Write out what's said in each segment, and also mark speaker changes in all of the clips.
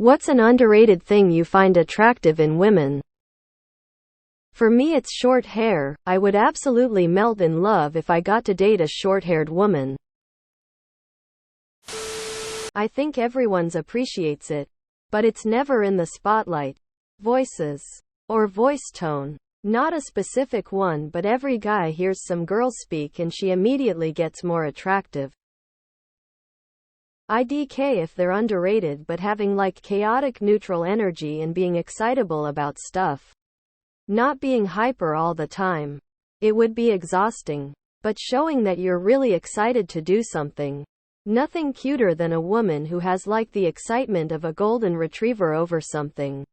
Speaker 1: What's an underrated thing you find attractive in women? For me, it's short hair. I would absolutely melt in love if I got to date a short-haired woman. I think everyone's appreciates it, but it's never in the spotlight. Voices. Or voice tone. Not a specific one, but every guy hears some girl speak and she immediately gets more attractive. IDK if they're underrated but having like chaotic neutral energy and being excitable about stuff. Not being hyper all the time. It would be exhausting. But showing that you're really excited to do something. Nothing cuter than a woman who has like the excitement of a golden retriever over something.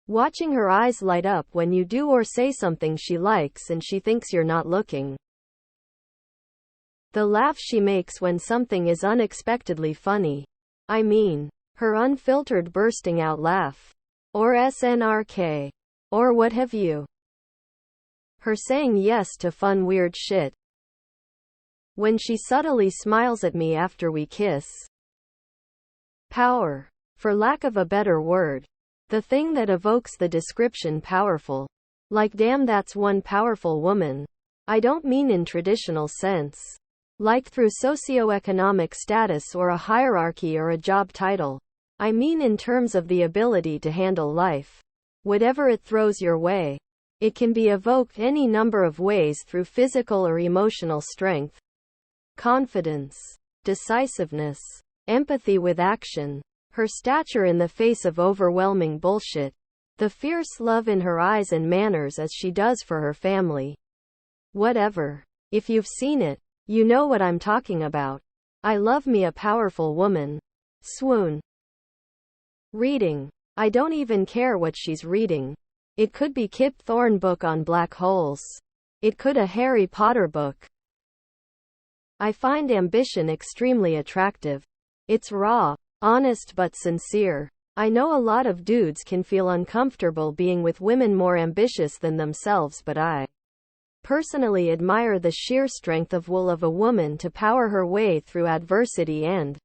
Speaker 1: Watching her eyes light up when you do or say something she likes and she thinks you're not looking. The laugh she makes when something is unexpectedly funny. I mean, her unfiltered bursting out laugh. Or SNRK. Or what have you. Her saying yes to fun weird shit. When she subtly smiles at me after we kiss. Power. For lack of a better word. The thing that evokes the description powerful. Like damn, that's one powerful woman. I don't mean in traditional sense. Like through socioeconomic status or a hierarchy or a job title. I mean in terms of the ability to handle life. Whatever it throws your way. It can be evoked any number of ways through physical or emotional strength. Confidence. Decisiveness. Empathy with action. Her stature in the face of overwhelming bullshit. The fierce love in her eyes and manners as she does for her family. Whatever. If you've seen it, you know what I'm talking about. I love me a powerful woman. Swoon. Reading. I don't even care what she's reading. It could be Kip Thorne book on black holes. It could a Harry Potter book. I find ambition extremely attractive. It's raw, honest but sincere. I know a lot of dudes can feel uncomfortable being with women more ambitious than themselves, but I personally admire the sheer strength of will of a woman to power her way through adversity and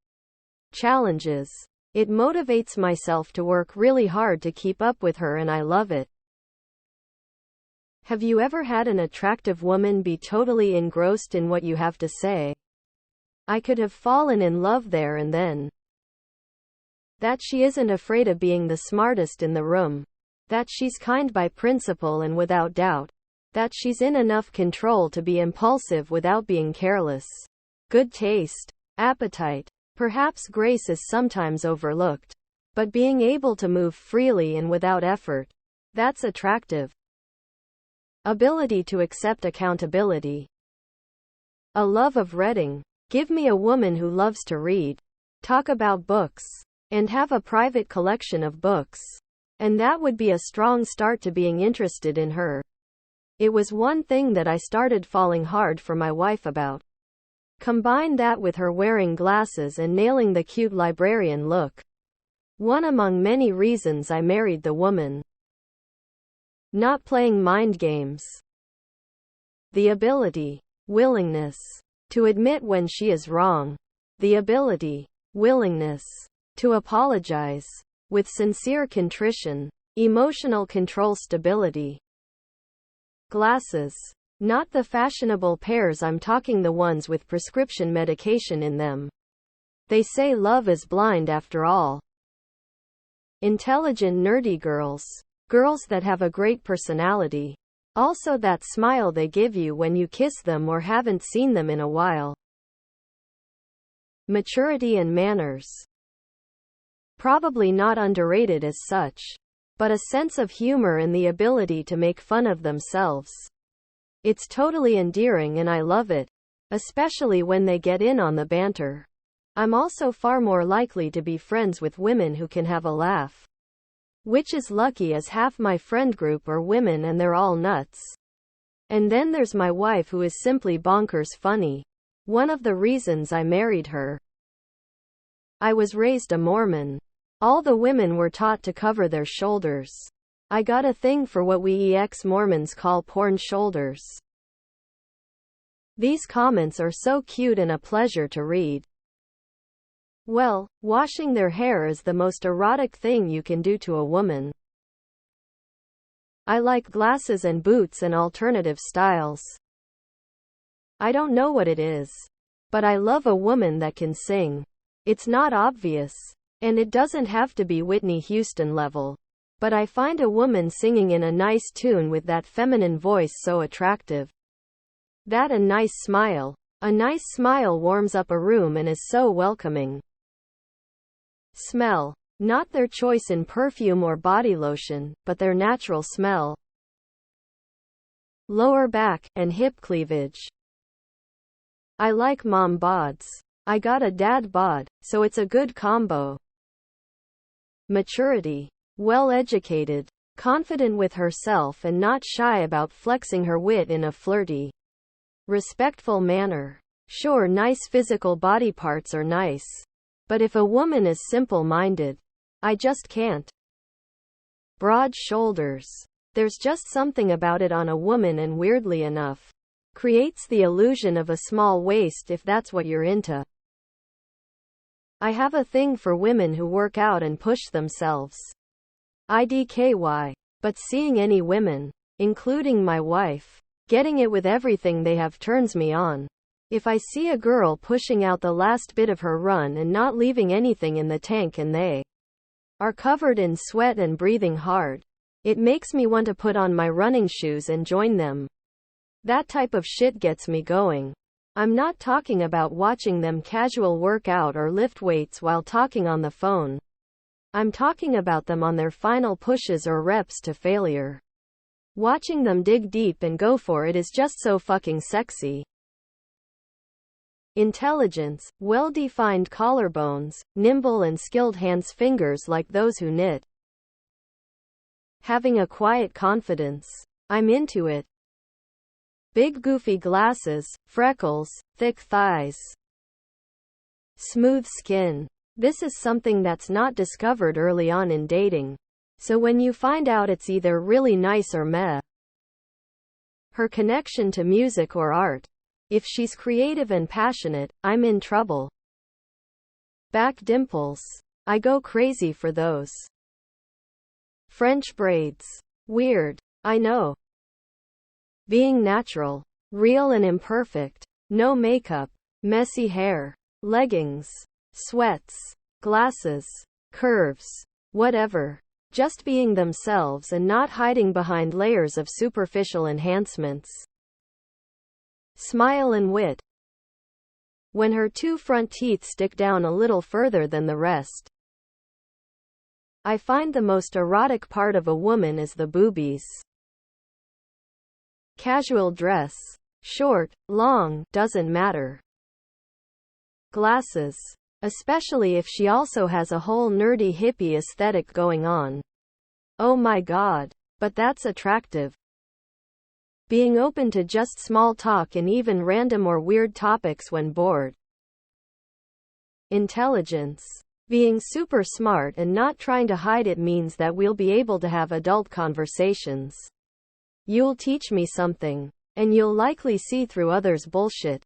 Speaker 1: challenges. It motivates myself to work really hard to keep up with her, and I love it. Have you ever had an attractive woman be totally engrossed in what you have to say? I could have fallen in love there and then. That she isn't afraid of being the smartest in the room. That she's kind by principle and without doubt. That she's in enough control to be impulsive without being careless. Good taste. Appetite. Perhaps grace is sometimes overlooked. But being able to move freely and without effort. That's attractive. Ability to accept accountability. A love of reading. Give me a woman who loves to read. Talk about books. And have a private collection of books. And that would be a strong start to being interested in her. It was one thing that I started falling hard for my wife about. Combine that with her wearing glasses and nailing the cute librarian look. One among many reasons I married the woman. Not playing mind games. The ability, willingness, to admit when she is wrong. The ability, willingness, to apologize, with sincere contrition. Emotional control, stability. Glasses. Not the fashionable pairs, I'm talking the ones with prescription medication in them. They say love is blind after all. Intelligent, nerdy girls. Girls that have a great personality. Also that smile they give you when you kiss them or haven't seen them in a while. Maturity and manners. Probably not underrated as such. But a sense of humor and the ability to make fun of themselves. It's totally endearing and I love it. Especially when they get in on the banter. I'm also far more likely to be friends with women who can have a laugh. Which is lucky, as half my friend group are women and they're all nuts. And then there's my wife who is simply bonkers funny. One of the reasons I married her. I was raised a Mormon. All the women were taught to cover their shoulders. I got a thing for what we ex-Mormons call porn shoulders. These comments are so cute and a pleasure to read. Well, washing their hair is the most erotic thing you can do to a woman. I like glasses and boots and alternative styles. I don't know what it is, but I love a woman that can sing. It's not obvious, and it doesn't have to be Whitney Houston level, but I find a woman singing in a nice tune with that feminine voice so attractive. That and nice smile. A nice smile warms up a room and is so welcoming. Smell. Not their choice in perfume or body lotion, but their natural smell. Lower back and hip cleavage. I like mom bods. I got a dad bod, so it's a good combo. Maturity. Well-educated, confident with herself and not shy about flexing her wit in a flirty, respectful manner. Sure, nice physical body parts are nice, but if a woman is simple-minded, I just can't. Broad shoulders. There's just something about it on a woman, and weirdly enough, creates the illusion of a small waist if that's what you're into. I have a thing for women who work out and push themselves. IDKY. But seeing any women, including my wife, getting it with everything they have turns me on. If I see a girl pushing out the last bit of her run and not leaving anything in the tank and they are covered in sweat and breathing hard, it makes me want to put on my running shoes and join them. That type of shit gets me going. I'm not talking about watching them casual work out or lift weights while talking on the phone. I'm talking about them on their final pushes or reps to failure. Watching them dig deep and go for it is just so fucking sexy. Intelligence, well-defined collarbones, nimble and skilled hands, fingers like those who knit. Having a quiet confidence. I'm into it. Big goofy glasses, freckles, thick thighs. Smooth skin. This is something that's not discovered early on in dating. So when you find out, it's either really nice or meh. Her connection to music or art. If she's creative and passionate, I'm in trouble. Back dimples. I go crazy for those. French braids. Weird. I know. Being natural. Real and imperfect. No makeup. Messy hair. Leggings. Sweats. Glasses. Curves. Whatever. Just being themselves and not hiding behind layers of superficial enhancements. Smile and wit. When her two front teeth stick down a little further than the rest. I find the most erotic part of a woman is the boobies. Casual dress. Short, long, doesn't matter. Glasses. Especially if she also has a whole nerdy hippie aesthetic going on. Oh my god. But that's attractive. Being open to just small talk and even random or weird topics when bored. Intelligence. Being super smart and not trying to hide it means that we'll be able to have adult conversations. You'll teach me something, and you'll likely see through others' bullshit.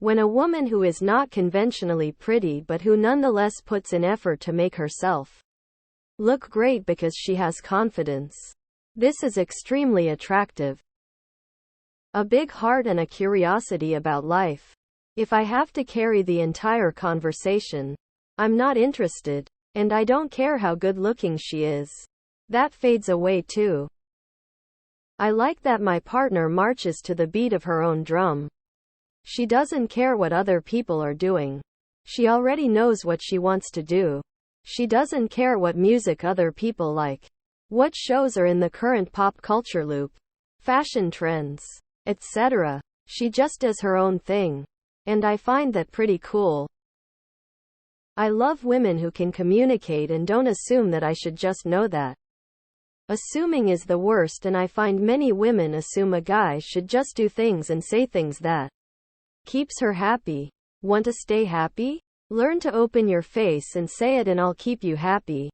Speaker 1: When a woman who is not conventionally pretty but who nonetheless puts in effort to make herself look great because she has confidence. This is extremely attractive. A big heart and a curiosity about life. If I have to carry the entire conversation, I'm not interested, and I don't care how good looking she is. That fades away too. I like that my partner marches to the beat of her own drum. She doesn't care what other people are doing. She already knows what she wants to do. She doesn't care what music other people like. What shows are in the current pop culture loop. Fashion trends, etc. She just does her own thing. And I find that pretty cool. I love women who can communicate and don't assume that I should just know that. Assuming is the worst, and I find many women assume a guy should just do things and say things that keeps her happy. Want to stay happy? Learn to open your face and say it, and I'll keep you happy.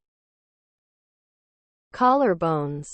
Speaker 1: Collarbones.